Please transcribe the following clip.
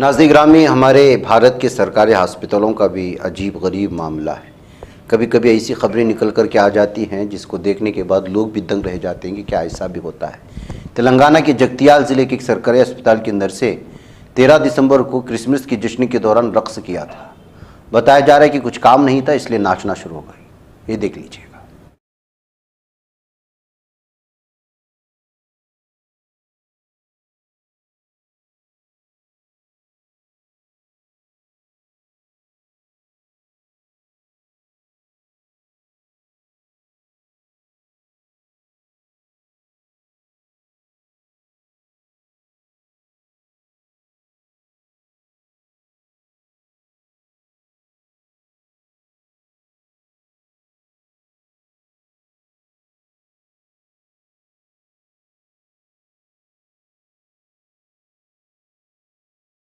नाज़रीन ग्रामी, हमारे भारत के सरकारी अस्पतालों का भी अजीब गरीब मामला है। कभी कभी ऐसी खबरें निकल कर के आ जाती हैं जिसको देखने के बाद लोग भी दंग रह जाते हैं कि क्या ऐसा भी होता है। तेलंगाना के जगतियाल ज़िले के एक सरकारी अस्पताल के अंदर से 13 दिसंबर को क्रिसमस की जश्न के दौरान रक्स किया था। बताया जा रहा है कि कुछ काम नहीं था, इसलिए नाचना शुरू हो गई। ये देख लीजिए।